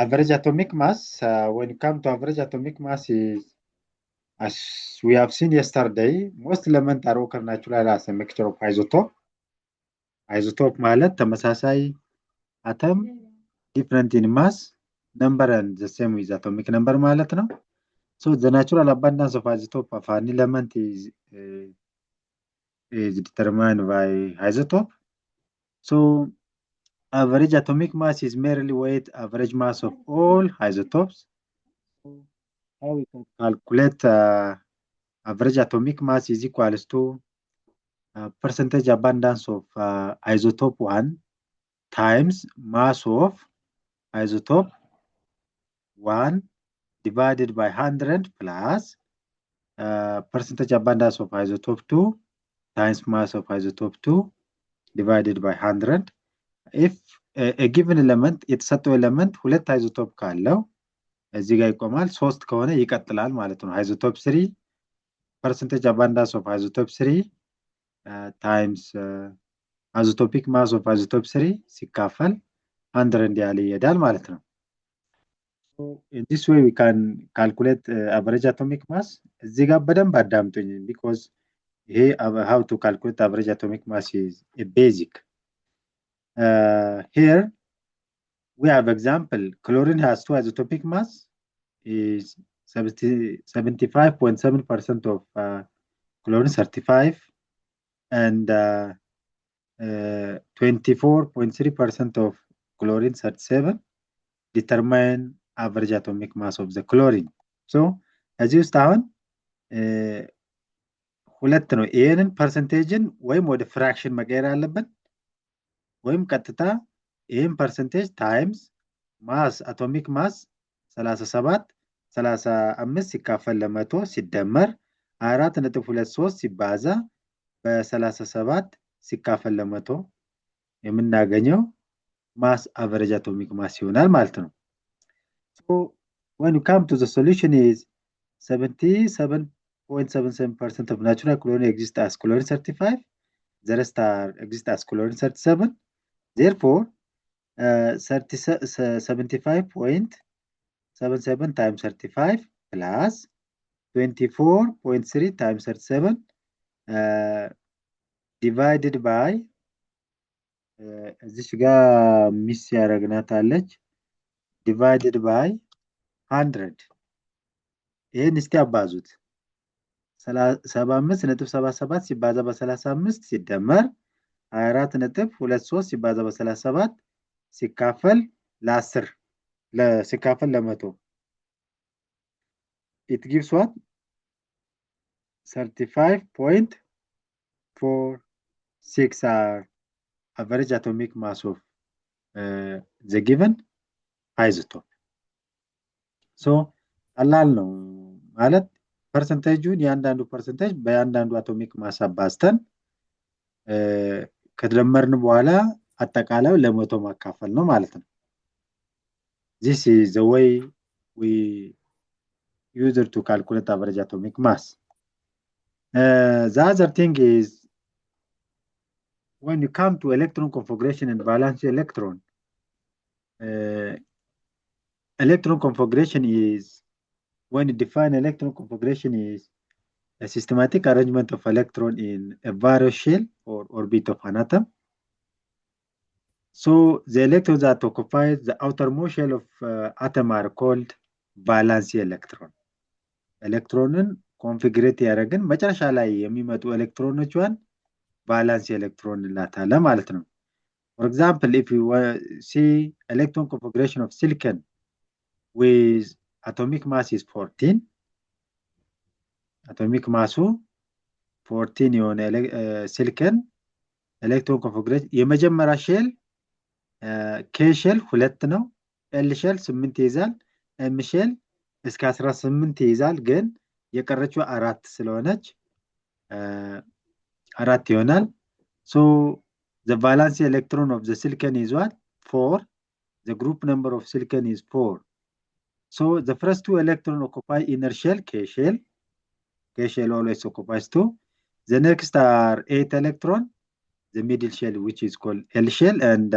average atomic mass, when you come to average atomic mass is, as we have seen yesterday, most elements are occur naturally as a mixture of isotope. Isotope ማለት ተመሳሳይ atom, different in mass, number and the same with atomic number ማለት ነው. So the natural abundance of isotope of an element is determined by isotope. So average atomic mass is merely weight average mass of all isotopes. So how we can calculate average atomic mass is equals to percentage abundance of isotope 1 times mass of isotope 1 divided by 100 plus percentage abundance of isotope 2 times mass of isotope 2 divided by 100. If a given element, የተሰጠው ኤሌመንት ሁለት አይዞቶፕ ካለው እዚህ ጋር ይቆማል። 3 ከሆነ ይቀጥላል ማለት ነው። አይዞቶፕ 3 percentage abundance of isotope 3 times isotopic mass of isotope 3 ሲካፈል 100 ያለ ይሄዳል ማለት ነው። So in this way we can calculate average atomic mass. እዚህ ጋር በደንብ አዳምጡኝ because ይሄ how to calculate average atomic mass is a basic. Here we have example. Chlorine has 2 isotopic mass is 75.7% of chlorine 35 and 24.3% of chlorine 37. Determine average atomic mass of the chlorine. So እዚህ ውስጥ አሁን ሁለት ነው። ይሄንን ፐርሰንቴጅን ወይም ወደ ፍራክሽን መቀየር አለብን ወይም ቀጥታ ይሄን ፐርሰንቴጅ ታይምስ ማስ አቶሚክ ማስ 37 35 ሲካፈል ለ100 ሲደመር 4.23 ሲባዛ በ37 ሲካፈል ለ100 የምናገኘው mass average atomic mass ይሆናል ማለት ነው. So when you come to the solution is 77.77% of natural chlorine exists as chlorine 35, the rest are exist as chlorine 37. Therefore 75.77 times 35 plus 24.3 times 37 divided by እዚች ጋር ሚስ ያረግናታለች divided by 100 ይሄን እስቲ አባዙት 75.77 ሲባዛ በ35 ሲደመር 24.23 ሲባዛ በ37 ሲካፈል ለ10 ሲካፈል ለ100 it gives what 35.46 are average atomic mass of the given isotope. So ቀላል ነው ማለት ፐርሰንቴጁን ያንዳንዱ ፐርሰንቴጅ በያንዳንዱ አቶሚክ ማስ አባዝተን ከደመርን በኋላ አጠቃላዩ ለ100 ማካፈል ነው ማለት ነው። This is the way we use it to calculate average atomic mass. The other thing is when you come to electron configuration and valence electron, electron configuration is when you define electron configuration is a systematic arrangement of electron in a various shell or orbit of an atom. So the electrons that occupy the outermost shell of atom are called valence electron. Electronin configurate ያደረግን መጨረሻ ላይ የሚመጡ ኤሌክትሮኖቿን valence electron እንላታለን ማለት ነው. For example, if you see electron configuration of silicon with atomic mass is 14, atomic mass 14 የሆነ silicon electron configuration የመጀመሪያ ሼል K ሼል 2 ነው, L ሼል 8 ይይዛል, M ሼል እስከ 18 ይይዛል ግን የቀረችው 4 ስለሆነች 4 ይሆናል. So the valence electron of the silicon is what? 4. The group number of silicon is 4. So the first 2 electrons occupy inner shell, K shell. K shell always occupies 2. The next are 8 electrons, the middle shell which is called L shell, and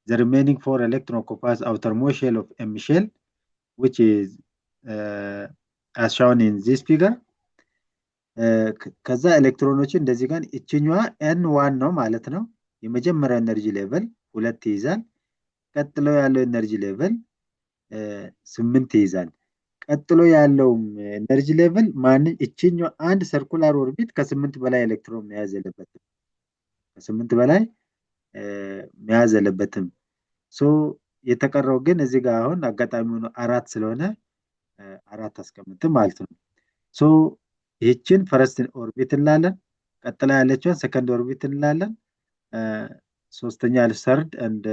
The remaining 4 electron occupies outermost shell of M shell, which is as shown in this figure. ከዛ ኤሌክትሮኖች እንደዚህ ጋር እችኛዋ N1 ነው ማለት ነው። የመጀመሪያው ኤነርጂ ሌቭል 2 ይይዛል። ቀጥሎ ያለው ኤነርጂ ሌቭል 8 ይይዛል። ቀጥሎ ያለው ኤነርጂ ሌቭል እችኛዋ አንድ ሰርኩላር ኦርቢት ከ8 በላይ ኤሌክትሮን መያዝ የለበትም። ከ8 በላይ መያዝ የለበትም። ሶ የተቀረው ግን እዚህ ጋር አሁን አጋጣሚ ነው 4 ስለሆነ 4 አስቀምጥም ማለት ነው። ሶ ይህችን ፈርስት ኦርቢት እንላለን። ቀጥላ ያለችውን ሰከንድ ኦርቢት እንላለን። ሶስተኛ ሰርድ and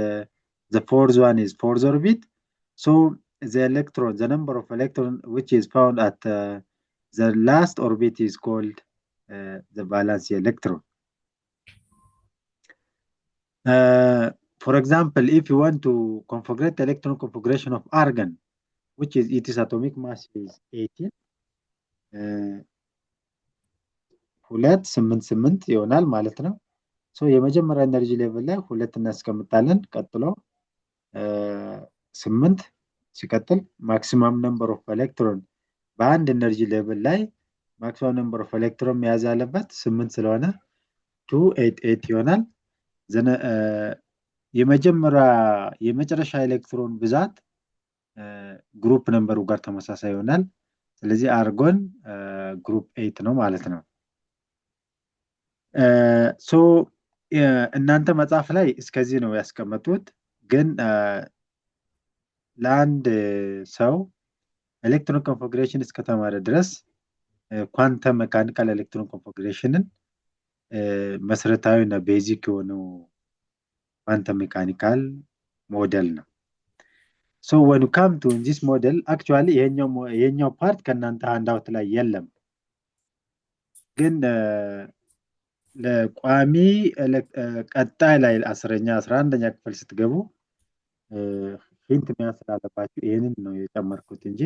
the fourth one is fourth orbit. So the number of electron which is found at the last orbit is called the valence electron. For example, if you want to configure the electron configuration of argon, which is its atomic mass is 18, 288 ይሆናል ማለት ነው። ሶ የመጀመሪያ ኤነርጂ ሌቭል ላይ 2 እናስቀምጣለን። ቀጥሎ 8 ሲቀጥል ማክሲመም ነምበር ኦፍ ኤሌክትሮን በአንድ ኤነርጂ ሌቭል ላይ ማክሲመም ነምበር ኦፍ ኤሌክትሮን መያዝ ያለበት 8 ስለሆነ 288 ይሆናል። የመጨረሻ ኤሌክትሮን ብዛት ግሩፕ ነምበሩ ጋር ተመሳሳይ ይሆናል። ስለዚህ አርጎን ግሩፕ 8 ነው ማለት ነው። ሶ እናንተ መጽሐፍ ላይ እስከዚህ ነው ያስቀመጡት። ግን ለአንድ ሰው ኤሌክትሮን ኮንፊግሬሽን እስከተማረ ድረስ ኳንተም ሜካኒካል ኤሌክትሮን ኮንፊግሬሽንን መሰረታዊ እና ቤዚክ የሆነው ኳንተም ሜካኒካል ሞዴል ነው። So when you come to this model, actually ይሄኛው ፓርት ከናንተ ሃንድአውት ላይ የለም። ግን ለቋሚ ቀጣይ ላይ 10ኛ 11ኛ ክፍል ስትገቡ ሂንት የሚያስላልባችሁ ይሄንን ነው የጨመርኩት እንጂ።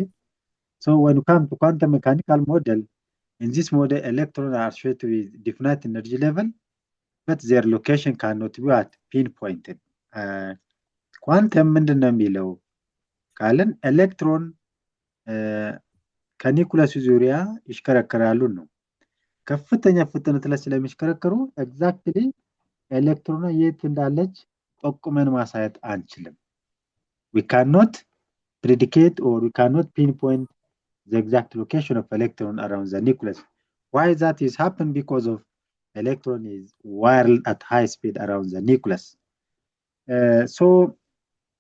So when you come to quantum mechanical model, in this model electrons are associated with definite energy level, but their location cannot be pinpointed. ኳንተም ምንድነው የሚለው ካለን ኤሌክትሮን ከኒኩለሱ ዙሪያ ይሽከረከራሉ ነው። ከፍተኛ ፍጥነት ላይ ስለሚሽከረከሩ ኤግዛክትሊ ኤሌክትሮኗ የት እንዳለች ጠቁመን ማሳየት አንችልም። We cannot predicate or we cannot pinpoint the exact location of electron around the nucleus. Why that is happen? Because of electron is whirled at high speed around the nucleus. So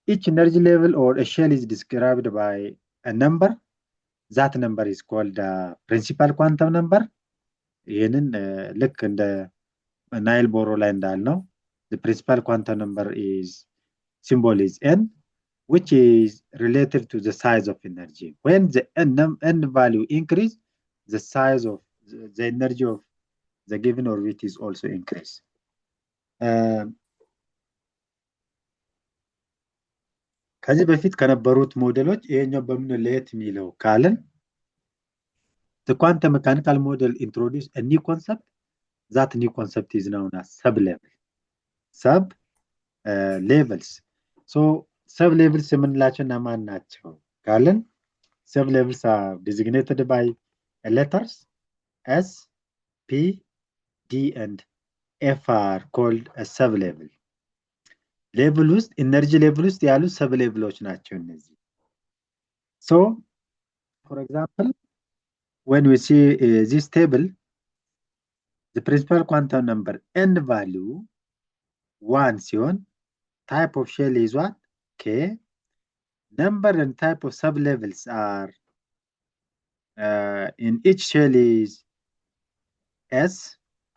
each energy level or a shell is described by a number. That number is called the principal quantum number. ይሄንን ልክ እንደ ናይል ቦሮ ላይ እንዳልነው the principal quantum number is symbol is n, which is related to the size of energy. When the n value increase, the size of the energy of the given orbit is also increase. ከዚህ በፊት ከነበሩት ሞዴሎች ይሄኛው በምን ለየት የሚለው ካለን the quantum mechanical model introduced a new concept. That new concept is known as sub-levels. So sub-levels የምንላቸው እነማን ናቸው ካለን sub-levels are designated by letters S, P, D and F are called a sub-level. ሌቭል ውስጥ ኢነርጂ ሌቭል ውስጥ ያሉ ሰብ ሌቭሎች ናቸው እነዚህ። So for example, when we see this table, the principal quantum number n value 1 ሲሆን type of shell is what? K. Number and type of sub levels are in each shell is S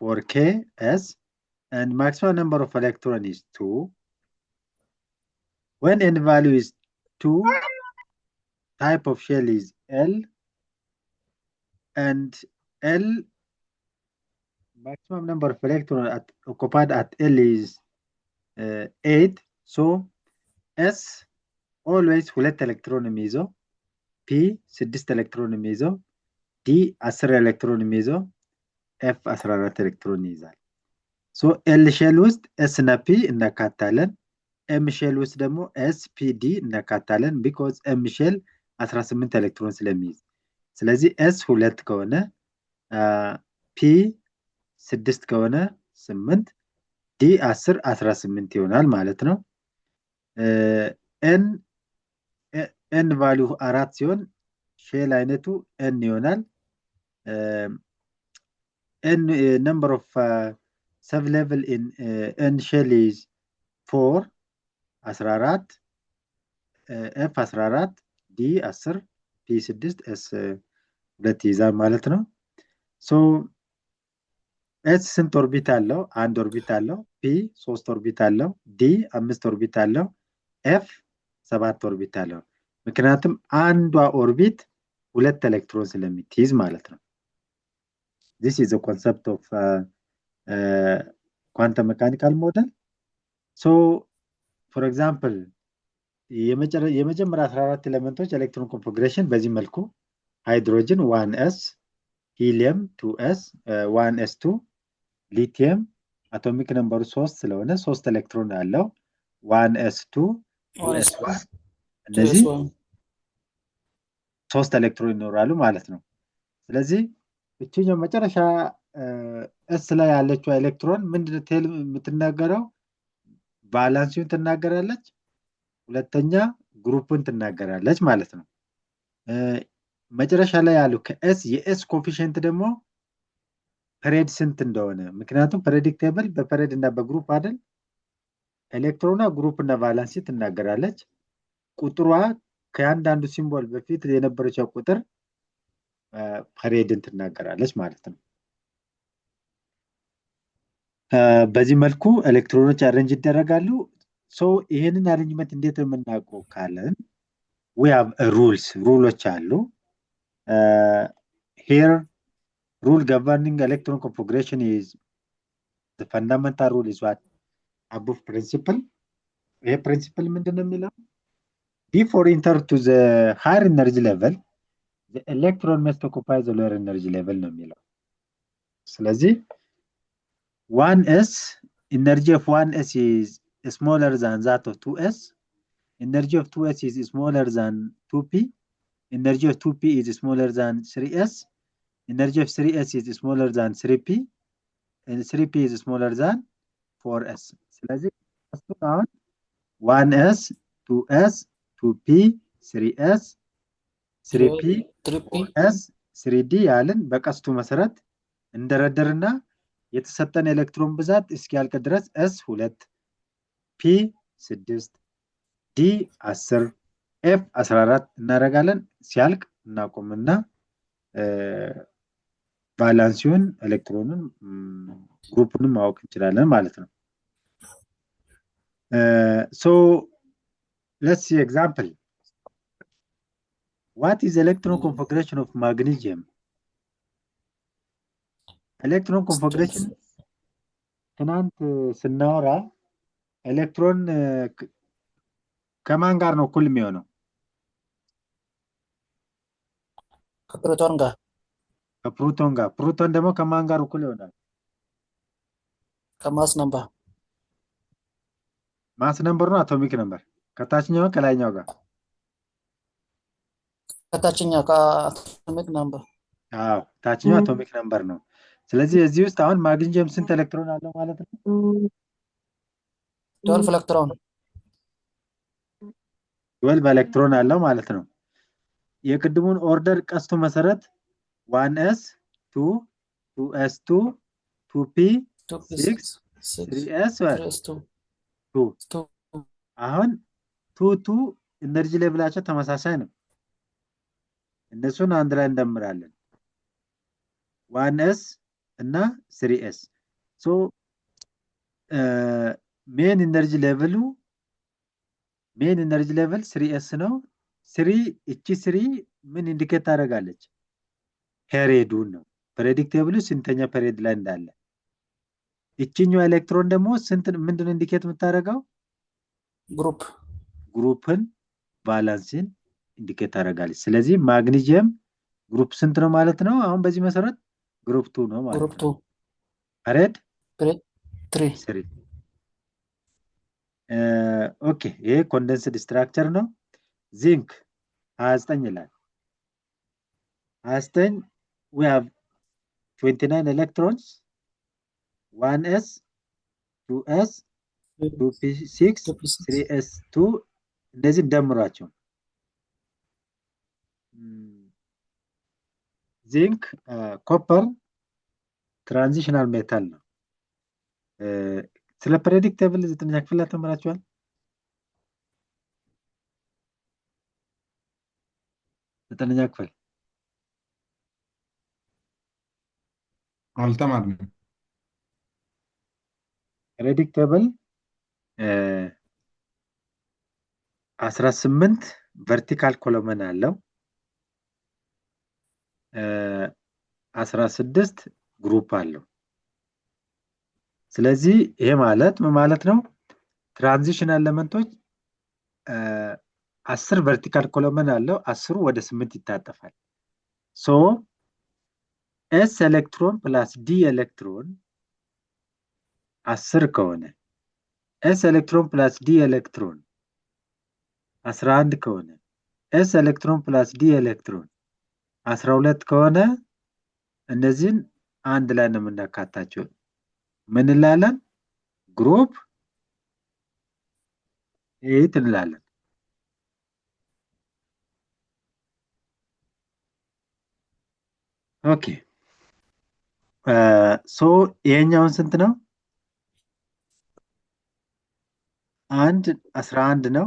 for K, S, and maximum number of electron is 2. When n value is 2, type of shell is L, and L maximum number of electrons occupied at L is 8. So S always 2 electron የሚይዞ P 6 electron የሚይዞ D 10 electron የሚይዞ F 14 electron ይይዛል። So L shell ውስጥ S እና P እናካታለን። ኤም ሼል ውስጥ ደግሞ ኤስፒዲ እናካታለን ቢኮዝ ኤም ሼል 18 ኤሌክትሮን ስለሚይዝ። ስለዚህ ኤስ 2 ከሆነ ፒ 6 ከሆነ 8 ዲ 10 18 ይሆናል ማለት ነው። ኤን ቫሊዩ 4 ሲሆን ሼል አይነቱ ኤን ይሆናል። ኤን ነምበር ኦፍ ሰብ ሌቭል ኢን ኤን ሼል ኢዝ 4 14 ኤፍ 14 ዲ 10 ፒ 6 ኤስ 2 ይይዛል ማለት ነው። ሶ ኤስ ስንት ኦርቢት አለው? አንድ ኦርቢት አለው። ፒ 3 ኦርቢት አለው። ዲ 5 ኦርቢት አለው። ኤፍ 7 ኦርቢት አለው። ምክንያቱም አንዷ ኦርቢት 2 ኤሌክትሮን ስለምትይዝ ማለት ነው። this is the concept of quantum mechanical model. so for example የመጀመሪያ 14 ኤሌመንቶች ኤሌክትሮን ኮንፊግሬሽን በዚህ መልኩ ሃይድሮጅን 1s ሂሊየም 2s 1s2 ሊቲየም አቶሚክ ነምበሩ 3 ስለሆነ 3 ኤሌክትሮን አለው 1s2 2s1 እነዚህ 3 ኤሌክትሮን ይኖራሉ ማለት ነው። ስለዚህ እቺኛው መጨረሻ ኤስ ላይ ያለችው ኤሌክትሮን ምንድነው የምትናገረው? ቫላንሲውን ትናገራለች፣ ሁለተኛ ግሩፕን ትናገራለች ማለት ነው። መጨረሻ ላይ ያለው ከኤስ የኤስ ኮኤፊሺየንት ደግሞ ፐሬድ ስንት እንደሆነ ምክንያቱም ፕሬዲክቴብል በፐሬድ እና በግሩፕ አይደል ኤሌክትሮና ግሩፕ እና ቫላንሲ ትናገራለች። ቁጥሯ ከአንዳንዱ ሲምቦል በፊት የነበረችው ቁጥር ፐሬድን ትናገራለች ማለት ነው። በዚህ መልኩ ኤሌክትሮኖች አሬንጅ ይደረጋሉ። ሶ ይሄንን አሬንጅመንት እንዴት ነው የምናውቀው ካለን we have rules አሉ። here rule governing electron configuration is the fundamental rule is what above principle. ይሄ principle ምንድነው የሚለው before enter to the higher energy level the electron must occupy the lower energy level ነው የሚለው። ስለዚህ 1s energy of 1s is smaller than that of 2s. Energy of 2s is smaller than 2p. Energy of 2p is smaller than 3s. Energy of 3s is smaller than 3p. And 3p is smaller than 4s. ስለዚህ አሁን 1s 2s 2p 3s 3p 4s 3d ያልን በቀስቱ መሰረት እንደረደርና የተሰጠን ኤሌክትሮን ብዛት እስኪያልቅ ድረስ s 2 p 6 d 10 f 14 እናደርጋለን። ሲያልቅ እናቆምና ቫላንሲውን ኤሌክትሮኑን ግሩፑን ማወቅ እንችላለን ማለት ነው። so let's see example. What is electron configuration of magnesium? Electron configuration ትናንት ስናወራ ኤሌክትሮን ከማን ጋር ነው እኩል የሚሆነው? ከፕሮቶን ጋር። ከፕሮቶን ጋር። ፕሮቶን ደግሞ ከማን ጋር እኩል ይሆናል? ከማስ ነምበር። ማስ ነምበር ነው አቶሚክ ነምበር? ከታችኛው ከላይኛው ጋር? ከታችኛው ከአቶሚክ ነምበር። አዎ ታችኛው አቶሚክ ነምበር ነው። ስለዚህ እዚህ ውስጥ አሁን ማግኒዚየም ስንት ኤሌክትሮን አለው ማለት ነው? 12 ኤሌክትሮን 12 ኤሌክትሮን አለው ማለት ነው። የቅድሙን ኦርደር ቀስቱ መሰረት 1s 2 2s2 2p 6 3s 2 አሁን 2 ኢነርጂ ሌቭላቸው ተመሳሳይ ነው። እነሱን አንድ ላይ እንደምራለን 1s እና 3s ሶ ሜን ኢነርጂ ሌቭሉ ሜን ኢነርጂ ሌቭል 3s ነው። 3 እቺ 3 ምን ኢንዲኬት ታደርጋለች? ፔሪዱን ነው። ፕሬዲክቴብሉ ስንተኛ ፔሪድ ላይ እንዳለ። እቺኛው ኤሌክትሮን ደግሞ ስንት ምንድነው ኢንዲኬት የምታደርገው? ግሩፕን ቫላንሲን ኢንዲኬት ታደርጋለች። ስለዚህ ማግኒዚየም ግሩፕ ስንት ነው ማለት ነው? አሁን በዚህ መሰረት ግሩፕ 2 ነው ማለት ነው። ፔሪድ 3 ኦኬ ይሄ ኮንደንስድ ስትራክቸር ነው። ዚንክ 29 ይላል። 29 we have 29 electrons 1s 2s 2p6 3s2 እንደዚህ ደምሯቸው። ዚንክ ኮፐር ትራንዚሽናል ሜታል ነው። ስለ ፔሪዮዲክ ቴብል 9ኛ ክፍል ላይ ተምራችኋል። 9ኛ ክፍል አልተማርንም። ፔሪዮዲክ ቴብል 18 ቨርቲካል ኮሎመን አለው። 16 ግሩፕ አለው። ስለዚህ ይሄ ማለት ምን ማለት ነው? ትራንዚሽናል ኤሌመንቶች 10 ቨርቲካል ኮሎመን አለው። 10ሩ ወደ 8 ይታጠፋል። ሶ ኤስ ኤሌክትሮን ፕላስ ዲ ኤሌክትሮን 10 ከሆነ ኤስ ኤሌክትሮን ፕላስ ዲ ኤሌክትሮን 11 ከሆነ ኤስ ኤሌክትሮን ፕላስ ዲ ኤሌክትሮን 12 ከሆነ እነዚህን አንድ ላይ ነው የምናካታቸው። ምን እንላለን? ግሩፕ 8 እንላለን። ኦኬ ሶ ይሄኛውን ስንት ነው? 11 ነው።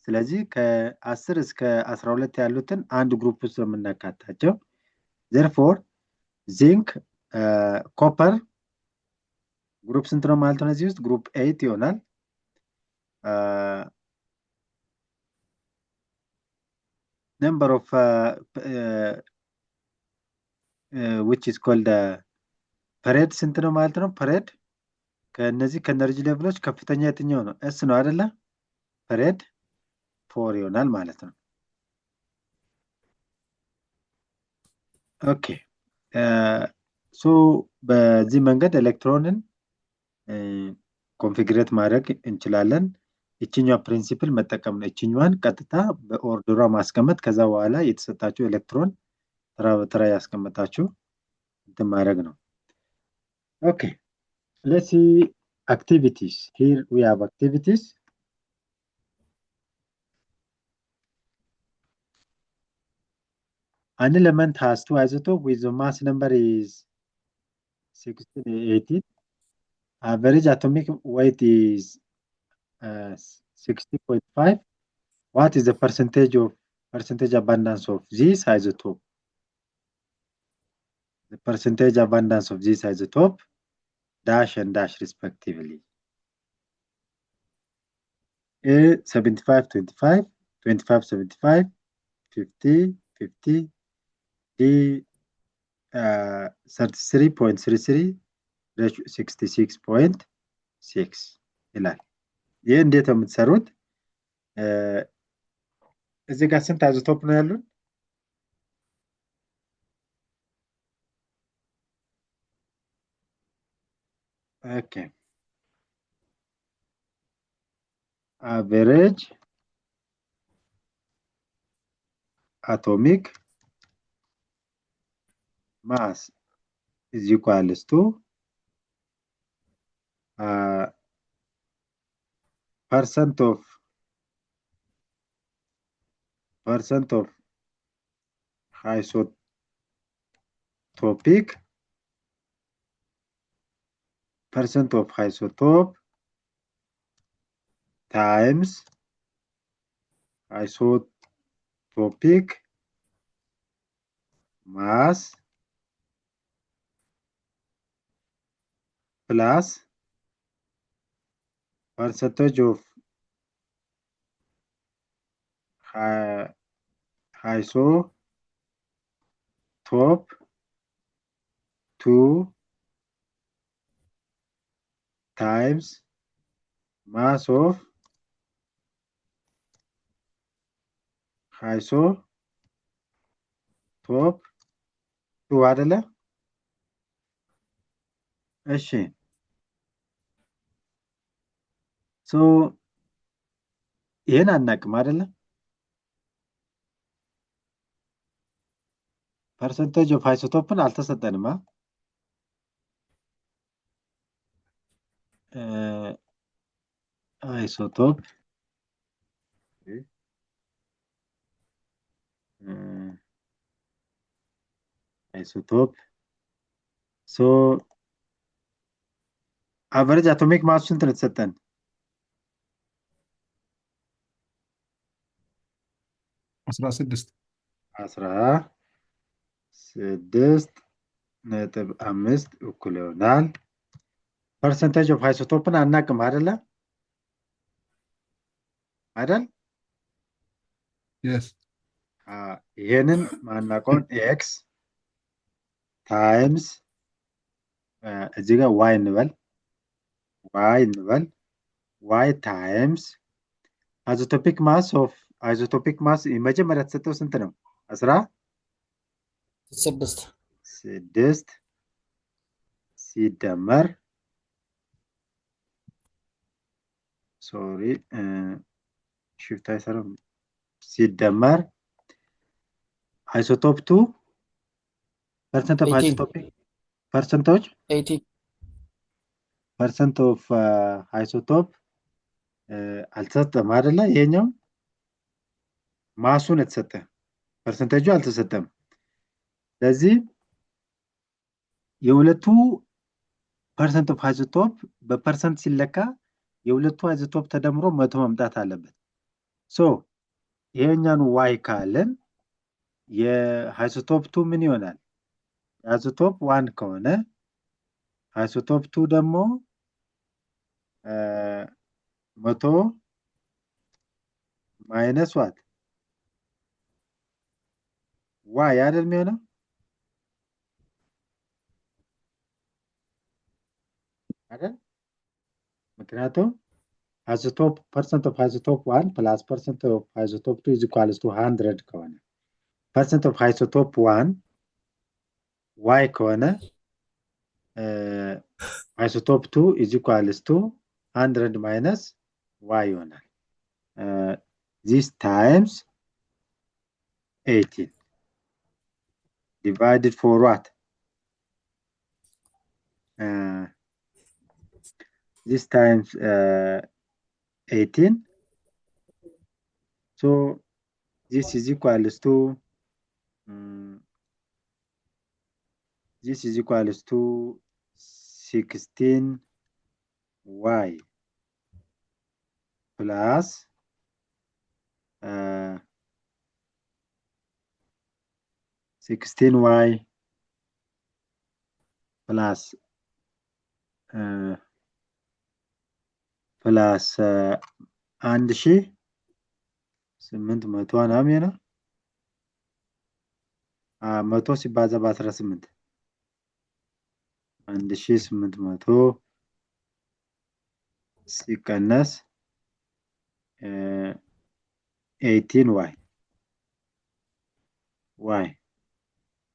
ስለዚህ ከ10 እስከ 12 ያሉትን አንድ ግሩፕ ውስጥ ነው የምናካታቸው። therefore ዚንክ ኮፐር ግሩፕ ስንት ነው ማለት ነው? እዚህ ውስጥ ግሩፕ 8 ይሆናል። number of which is called ፐሬድ ስንት ነው ማለት ነው? ፐሬድ ከነዚህ ከኤነርጂ ሌቭሎች ከፍተኛ የትኛው ነው? ኤስ ነው አይደለ? ፐሬድ 4 ይሆናል ማለት ነው። ኦኬ ሶ በዚህ መንገድ ኤሌክትሮንን ኮንፊግሬት ማድረግ እንችላለን። እቺኛው ፕሪንሲፕል መጠቀም ነው። እቺኛዋን ቀጥታ በኦርደሯ ማስቀመጥ፣ ከዛ በኋላ የተሰጣችሁ ኤሌክትሮን ተራ በተራ ያስቀመጣችሁ እንትን ማድረግ ነው። ኦኬ let's see activities. Here we have activities. An element has 2 isotopes with the mass number is 16 18. Average atomic weight is 60.5. What is the percentage abundance of this isotope? The percentage abundance of this isotope dash and dash respectively. A 75 25 25 75 50 50 D 33.33 66.6 ይላል። ይህ እንዴት ነው የምትሰሩት? እዚህ ጋር ስንት አይዞቶፕ ነው ያሉን? ኦኬ average atomic mass is equals to percent of isotopic isotope times isotopic mass plus percentage of isotope 2 times mass of isotope 2 አይደለ? እሺ ሶ ይሄን አናቅም አይደለ? ፐርሰንቴጅ ኦፍ አይሶቶፕን አልተሰጠንማ። አይሶቶፕ አይሶቶፕ ሶ አቨሬጅ አቶሚክ ማስ ስንት ነው የተሰጠን? 16 16.5 እኩል ይሆናል። ፐርሰንቴጅ ኦፍ አይሶቶፕን አናቅም አይደለ? አይደል? yes ይሄንን ማናውቀውን ኤክስ ታይምስ እዚህ ጋር ዋይ እንበል ዋይ ታይምስ አይዞቶፒክ ማስ ኦፍ አይዞቶፒክ ማስ የመጀመሪያ የተሰጠው ስንት ነው? 16 ሲደመር ሶሪ ሽፍት አይሰራም ሲደመር አይሶቶፕ 2 ፐርሰንት ኦፍ 18 አይሶቶፒክ ፐርሰንቶች 18 ፐርሰንት ኦፍ አይሶቶፕ አልተሰጠም አይደለ? ይሄኛው ማሱን የተሰጠ ፐርሰንቴጁ አልተሰጠም። ስለዚህ የሁለቱ ፐርሰንት ኦፍ አይሶቶፕ በፐርሰንት ሲለካ የሁለቱ አይሶቶፕ ተደምሮ 100 መምጣት አለበት። ሶ ይሄኛን ዋይ ካለን የአይሶቶፕ 2 ምን ይሆናል? አይሶቶፕ 1 ከሆነ አይሶቶፕ 2 ደግሞ 100 ማይነስ ዋት ዋይ አይደል የሚሆነው? አይደል? ምክንያቱም አይሶቶፕ ፐርሰንት ኦፍ አይሶቶፕ 1 ፕላስ ፐርሰንት ኦፍ አይሶቶፕ 2 is equals to 100 ከሆነ ፐርሰንት ኦፍ አይሶቶፕ 1 ዋይ ከሆነ አይሶቶፕ 2 is equals to 100 minus y ይሆናል። this times 18 divided for what? This times 18. So this is equals to 16y plus 16y plus ፕላስ 1800 ነው የሚሆነው። 100 ሲባዛ በ18 1800 ሲቀነስ 18y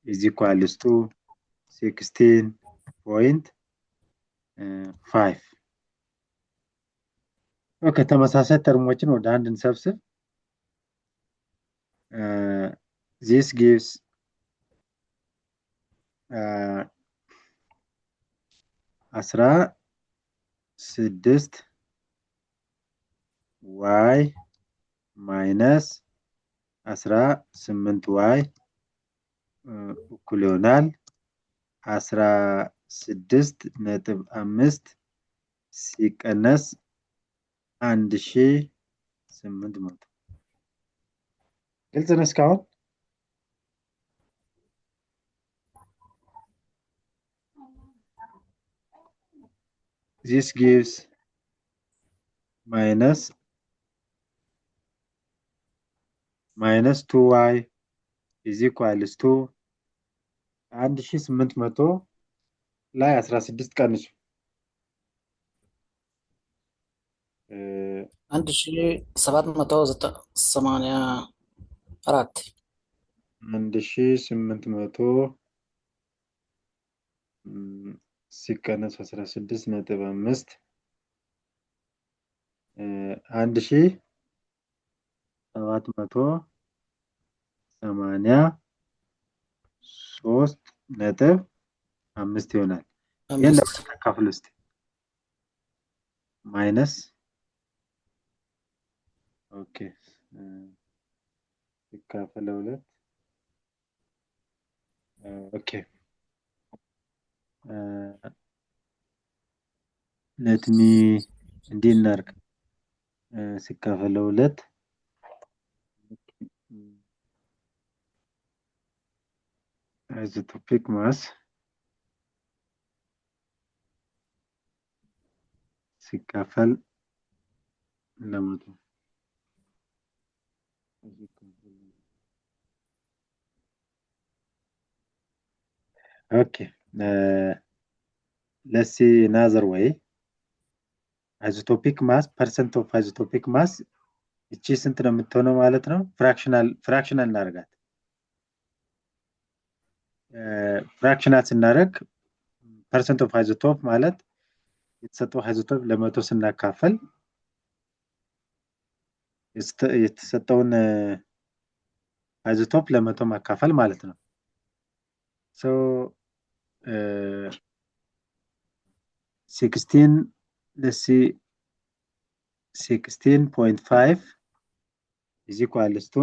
is equals to 16.5 ከተመሳሳይ ተርሞችን ወደ አንድ እንሰብስብ። this gives 16y ማይነስ 18y እኩል ይሆናል 16.5 ሲቀነስ 1800 ግልጽ ነው እስካሁን? this gives minus 2y is equals to 1800 ላይ 16 ቀንሱ 1784 1800 ሲቀነስ 16.5 1000 783.5 ይሆናል። ይሄን አምስት ለሁለት አካፍሉ እስቲ። ማይነስ ኦኬ ሲካፈል ለሁለት ኦኬ let me እንዲህ እናድርግ። ሲካፈል ለሁለት isotopic mass ሲካፈል ለመቶ okay let's see another way. isotopic mass, percent of isotopic mass እቺ ስንት ነው የምትሆነው ማለት ነው? ፍራክሽናል እናደርጋት። ፍራክሽናል ስናደርግ percent of isotope ማለት የተሰጠው isotope ለመቶ ስናካፈል የተሰጠውን isotope ለመቶ ማካፈል ማለት ነው። so 16 let's see 16.5 is equals to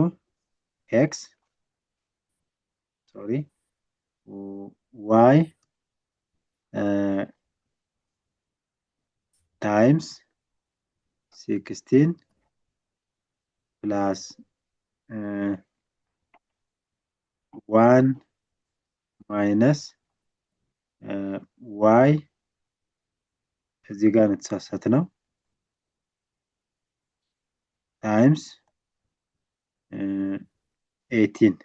x sorry y times 16 plus 1 minus y እዚህ ጋር የተሳሳተ ነው times 18.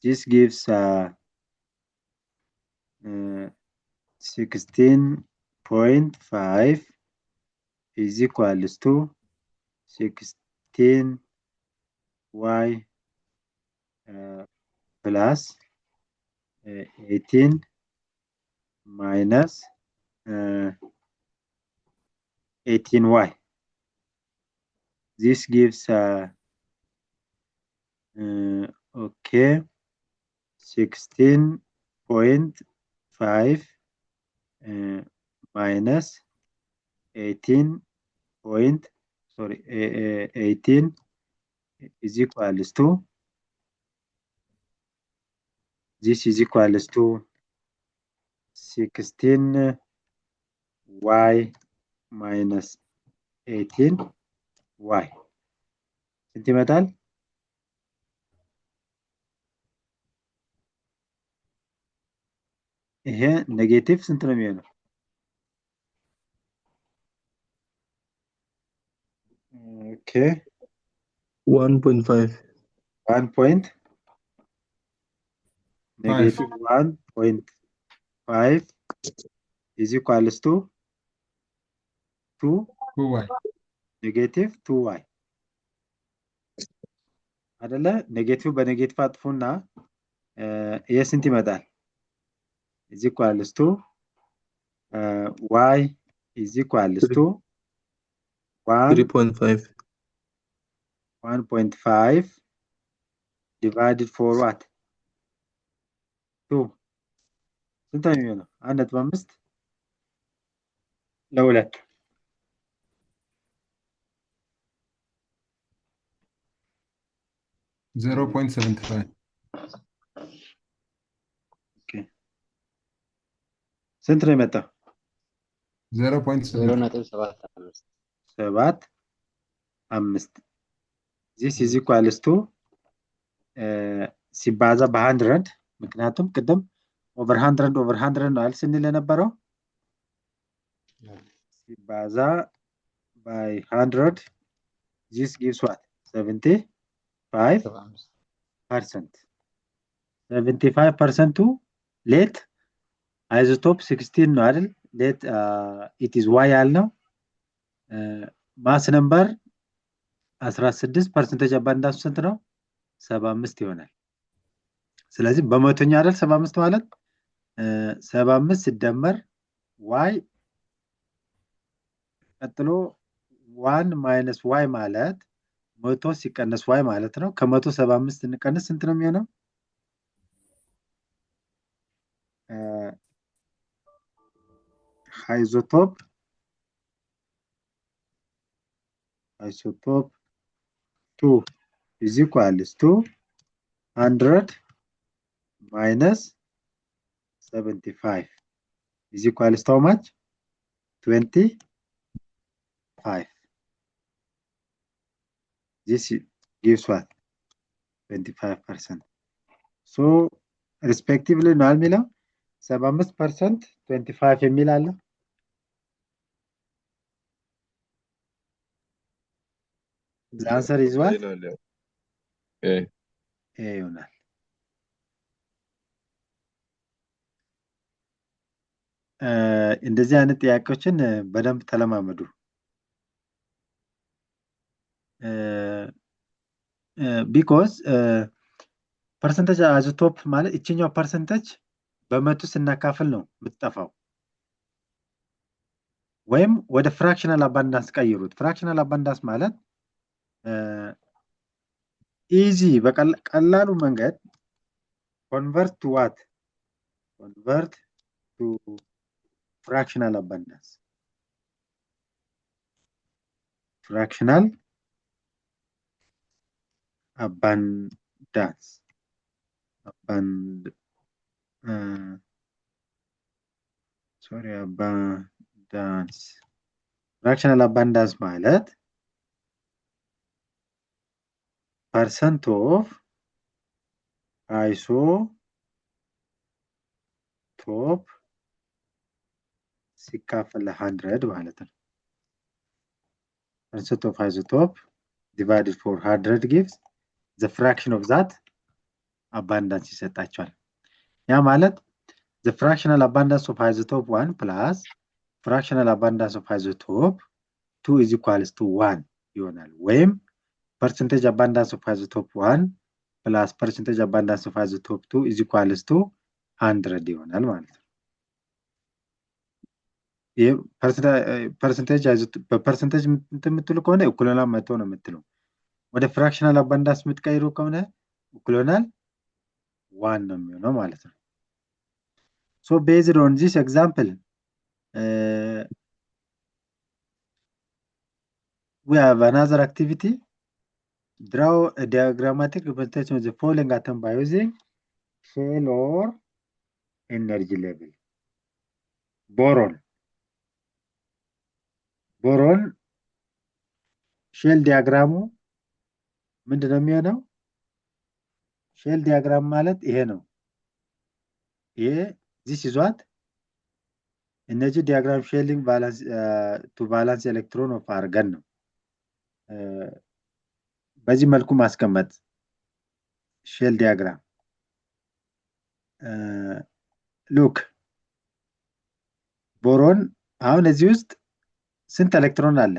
This gives 16.5 is equals to 16y plus 18 minus 18y. This gives okay 16.5 minus 18 is equals to this is equals to 16y minus 18y ስንት ይመጣል? ይሄ ኔጌቲቭ ስንት ነው የሚሆነው? ኦኬ 1.5 negative 1.5 is equals to 2y negative 2y አይደለ? ኔጌቲቭ በኔጌቲቭ አጥፉና ይሄ ስንት ይመጣል? is equals to y is equals to 1.5 divided for what? 2 ስንት ነው የሚሆነው? 1.5 ለሁለት 0.75 ኦኬ ስንት ነው የመጣው? 0.75 7.5 this is equals to ሲባዛ በ100 ምክንያቱም ቅድም over 100 ነው ስንል የነበረው ሲባዛ by 100 this gives what? 75%. 75% ሌት አይዞቶፕ 16 ነው አይደል? ሌት it is y ያልነው ማስ ነምበር 16 ፐርሰንቴጅ አባንዳንሱ ስንት ነው? 75 ይሆናል። ስለዚህ በመቶኛ አይደል 75 ማለት 75 ሲደመር y ቀጥሎ 1 minus y ማለት መቶ ሲቀነስ ዋይ ማለት ነው። ከ175 እንቀንስ ስንት ነው የሚሆነው? አይሶቶፕ 2 is equals to 100 minus 75 is equals to how much? 25. This gives what? 25%. So respectively ነው የሚለው 75% 25 የሚል አለ። The answer is what? A ይሆናል። እንደዚህ አይነት ጥያቄዎችን በደንብ ተለማመዱ። ቢኮዝ ፐርሰንቴጅ አይዞቶፕ ማለት እችኛው ፐርሰንቴጅ በመቶ ስናካፍል ነው የምትጠፋው። ወይም ወደ ፍራክሽናል አባንዳንስ ቀይሩት። ፍራክሽናል አባንዳንስ ማለት ኢዚ በቀላሉ መንገድ ኮንቨርት ቱ ዋት? ኮንቨርት ቱ ፍራክሽናል አባንዳንስ። ፍራክሽናል አባንዳንስ አባንዳንስ ፍራክሽናል አባንዳንስ ማለት ፐርሰንት ኦፍ አይሶቶፕ ሲካፈል 100 ማለት ነው። percent of isotope divided for 100 gives the fraction of that abundance ይሰጣቸዋል። ያ ማለት the fractional abundance of isotope 1 plus fractional abundance of isotope 2 is equals to 1 ይሆናል። ወይም percentage abundance of isotope 1 plus percentage abundance of isotope 2 is equals to 100 ይሆናል ማለት ነው። ፐርሰንቴጅ በፐርሰንቴጅ የምትሉ ከሆነ እኩል ይሆናል 100 ነው የምትለው። ወደ ፍራክሽናል አባንዳንስ የምትቀይሩ ከሆነ እኩል ይሆናል 1 ነው የሚሆነው ማለት ነው። So based on this example, we have another activity. Draw a diagrammatic representation of the following atom by using shell or energy level. ቦሮን ሼል ዲያግራሙ ምንድነው የሚሆነው? ሼል ዲያግራም ማለት ይሄ ነው። ይሄ this is what? energy diagram shelling balance to balance electron of argon ነው። በዚህ መልኩ ማስቀመጥ ሼል ዲያግራም ሉክ ቦሮን አሁን እዚህ ውስጥ ስንት ኤሌክትሮን አለ?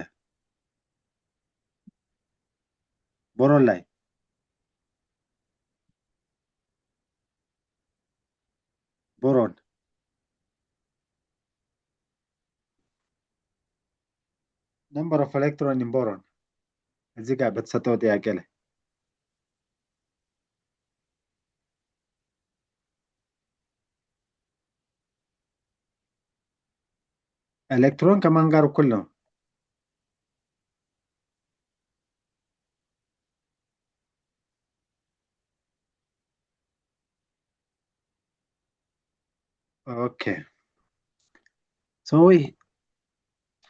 ቦሮን ላይ ቦሮን number of electron in boron እዚህ ጋር በተሰጠው ጥያቄ ላይ ኤሌክትሮን ከማን ጋር እኩል ነው? Okay. So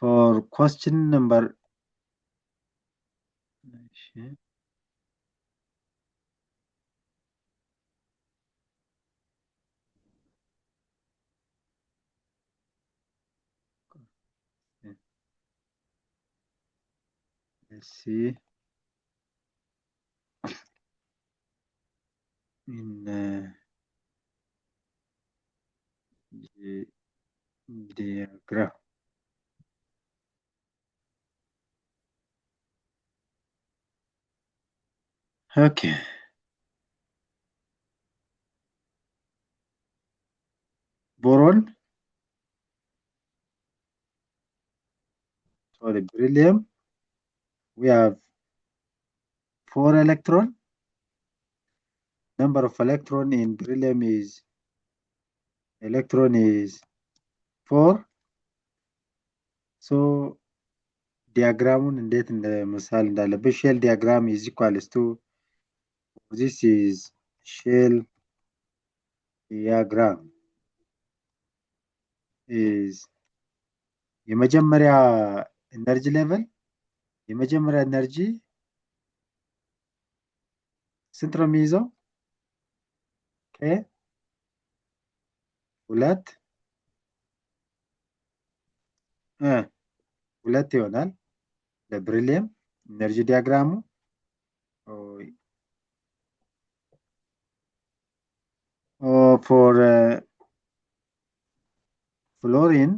for question number let's see in the diagram. Okay. Boron, sorry, beryllium. We have 4 electron. Number of electron in beryllium is 4. So diagram እንዴት እንደምሳል እንዳለበት shell diagram is equals to, this is shell diagram is የመጀመሪያ ኤነርጂ ሌቨል የመጀመሪያ ኤነርጂ ስንት ነው የሚይዘው? ሁለት ይሆናል ለብሪሊየም ኤነርጂ ዲያግራሙ። for fluorine,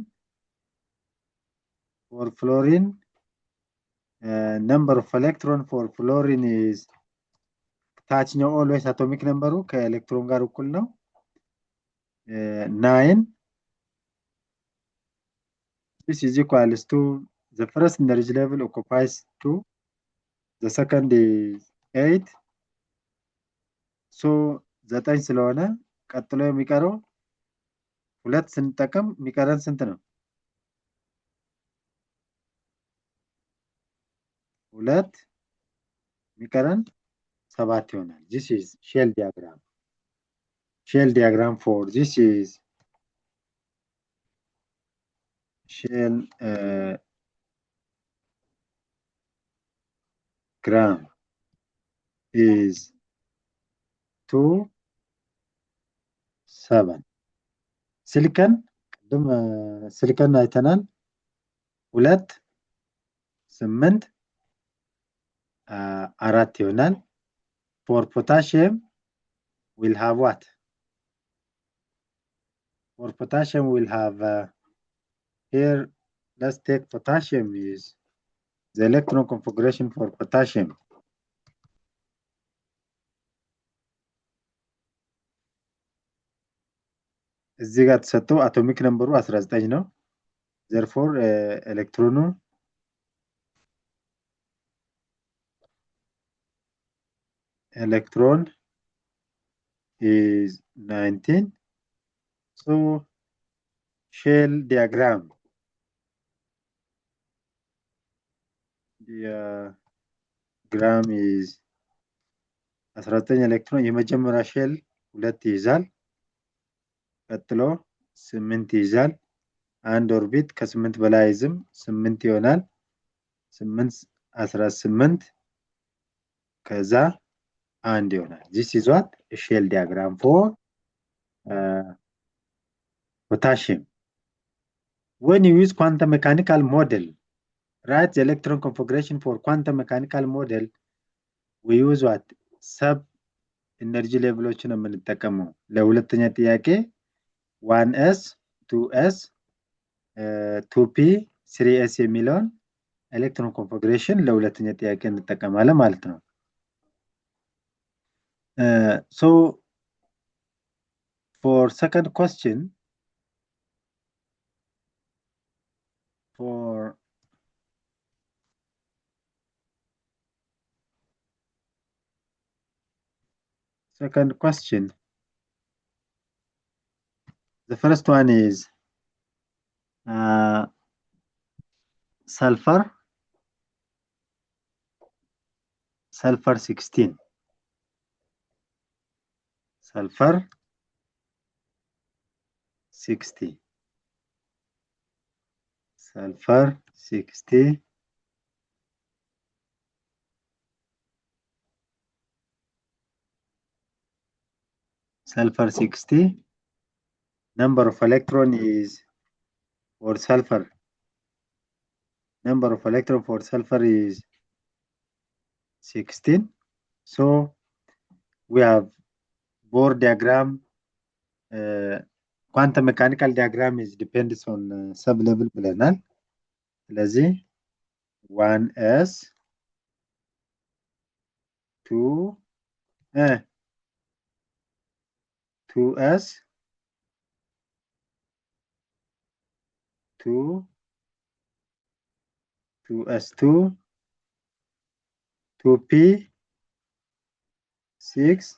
number of electron for fluorine is, ታችኛው always atomic number ከኤሌክትሮን ጋር እኩል ነው 9. This is equals to, the first energy level occupies 2, the second is 8. So 9 ስለሆነ ቀጥሎ የሚቀረው 2 ስንጠቀም የሚቀረን ስንት ነው? 2 የሚቀረን 7 ይሆናል። This is shell diagram. Shell diagram for this is shell gram is 2 7. ሲሊከን ቅድም ሲሊከን አይተናል 2 8 4 ይሆናል። For potassium we'll have what? For potassium we'll have here, let's take potassium is the electron configuration for potassium. እዚህ ጋር ተሰጠው አቶሚክ ነምበሩ 19 ነው። therefore ኤሌክትሮኑ electron is 19. So shell diagram is 19 ኤሌክትሮን የመጀመሪያ ሼል 2 ይይዛል። ቀጥሎ 8 ይይዛል። አንድ ኦርቢት ከ8 በላይ ይዝም 8 ይሆናል። 8 18 ከዛ 1 ይሆናል። This is what a shell diagram for potassium. When you use quantum mechanical model, write the electron configuration for quantum mechanical model. We use what? Sub energy ሌቭሎችን ነው የምንጠቀመው። ለሁለተኛ ጥያቄ 1s 2s 2p 3s የሚለውን ኤሌክትሮን ኮንፊግሬሽን ለሁለተኛ ጥያቄ እንጠቀማለን ማለት ነው። So for second question, for second question, the first one is sulfur 16. Sulfur 60. Sulfur 60. Sulfur 60. Number of electron is for sulfur. Number of electron for sulfur is 16. So we have Bohr diagram. Quantum mechanical diagram is depends on sub-level ብለናል። ስለዚህ 1s 2s 2s2 2p 6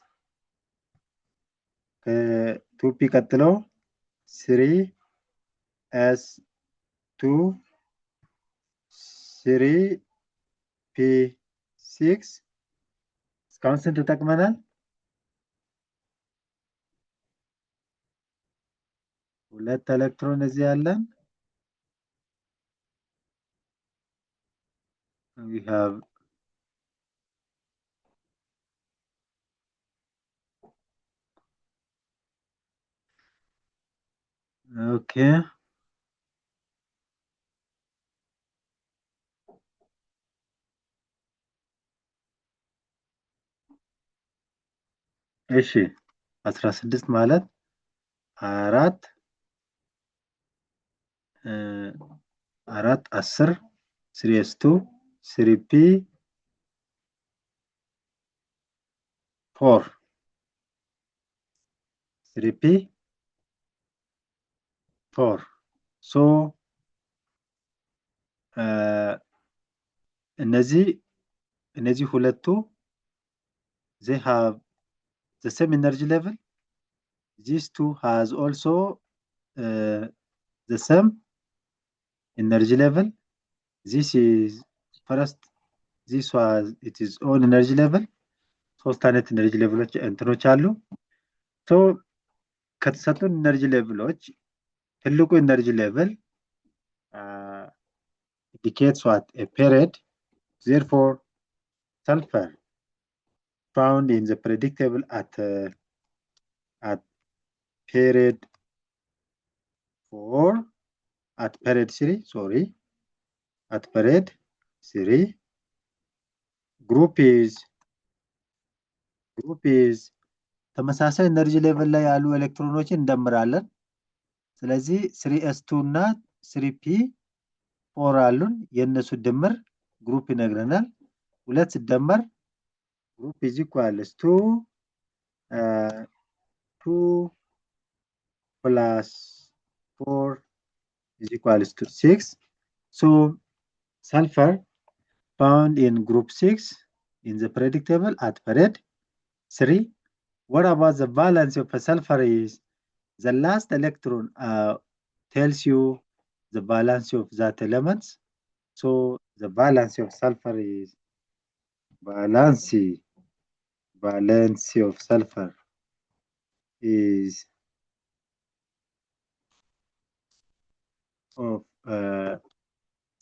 ከ2p ቀጥሎ 3s2 3p6 እስካሁን ስንት ተጠቅመናል? ሁለት ኤሌክትሮን እዚህ ያለን we have okay እሺ 16 ማለት 4 10 3s2 3p4 3p4 so እነዚህ ሁለቱ they have the same energy level. These two has also the same energy level. This is first, this was it is own energy level. ሶስት አይነት ኤነርጂ ሌቭሎች እንትኖች አሉ። ሶ ከተሰጡን ኤነርጂ ሌቭሎች ትልቁ ኤነርጂ ሌቭል indicates what a period. Therefore, sulfur found in the periodic table at period 4, at period 3, sorry, at period 3, group is ተመሳሳይ ኤነርጂ ሌቭል ላይ ያሉ ኤሌክትሮኖችን እንደምራለን። ስለዚህ 3s2 እና 3p4 አሉን። የነሱ ድምር ግሩፕ ይነግረናል። ሁለት ሲደመር group is equals to 2 plus 4 is equals to 6. So sulfur found in group 6 in the periodic table at period 3. What about the valence of a sulfur is the last electron tells you the valence of that elements. So the valence of sulfur is valence of sulfur is of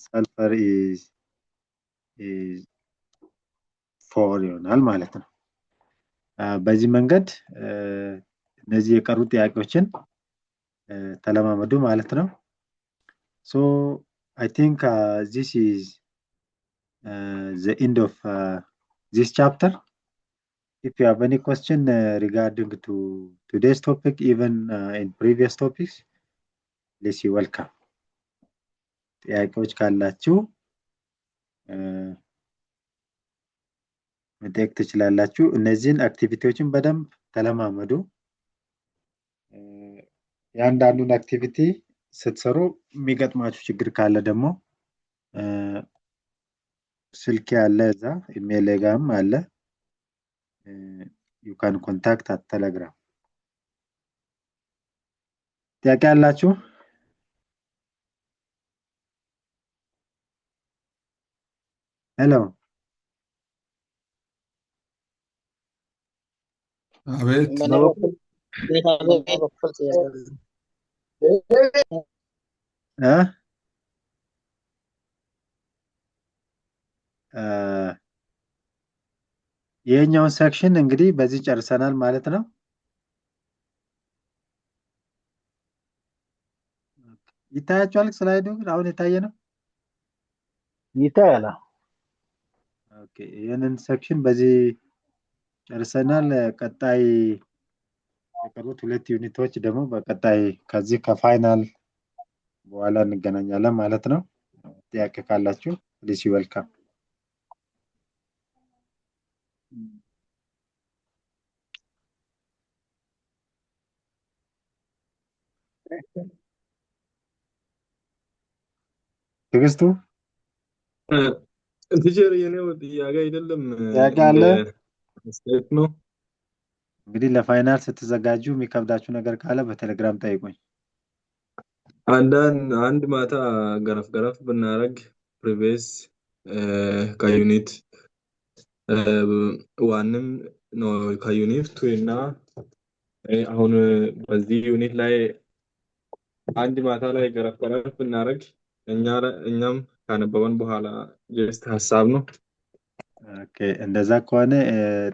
sulfur is 4 ይሆናል ማለት ነው። በዚህ መንገድ እነዚህ የቀሩ ጥያቄዎችን ተለማመዱ ማለት ነው። So I think this is the end of this chapter. If you have any question regarding to today's topic, even in previous topics, please you welcome. ጥያቄዎች ካላችሁ መጠየቅ ትችላላችሁ። እነዚህን አክቲቪቲዎችን በደንብ ተለማመዱ። ያንዳንዱን አክቲቪቲ ስትሰሩ የሚገጥማችሁ ችግር ካለ ደግሞ ስልክ ያለ እዛ ኢሜል ጋርም አለ you can contact at Telegram. ጥያቄ አላችሁ? ሄሎ አቤት በእኔ በኩል ጥያቄ አለ። ይሄኛውን ሴክሽን እንግዲህ በዚህ ጨርሰናል ማለት ነው። ይታያችኋል ስላይዱ? ግን አሁን የታየ ነው ይታያል። ኦኬ ይሄንን ሴክሽን በዚህ ጨርሰናል። ቀጣይ የቀሩት ሁለት ዩኒቶች ደግሞ በቀጣይ ከዚህ ከፋይናል በኋላ እንገናኛለን ማለት ነው። ጥያቄ ካላችሁ ፕሊዝ ዌልካም። ትዕግስቱ ቲቸር የኔው ጥያቄ አይደለም ጥያቄ አለ? አስተያየት ነው። እንግዲህ ለፋይናል ስትዘጋጁ የሚከብዳችሁ ነገር ካለ በቴሌግራም ጠይቁኝ። አንድ ማታ ገረፍ ብናረግ ፕሪቪየስ ከዩኒት ዋንም ነው ከዩኒት ቱ እና አሁን በዚህ ዩኒት ላይ አንድ ማታ ላይ ገረፍ ብናረግ እኛም ካነበበን በኋላ ጀስት ሀሳብ ነው። ኦኬ እንደዛ ከሆነ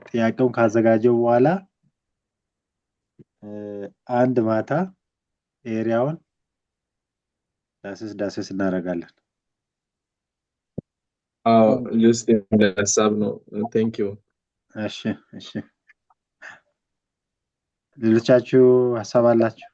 ጥያቄውን ካዘጋጀው በኋላ አንድ ማታ ኤሪያውን ዳሰስ እናደርጋለን። አዎ ጀስት ሀሳብ ነው። ቴንክ ዩ። እሺ ሌሎቻችሁ ሀሳብ አላችሁ?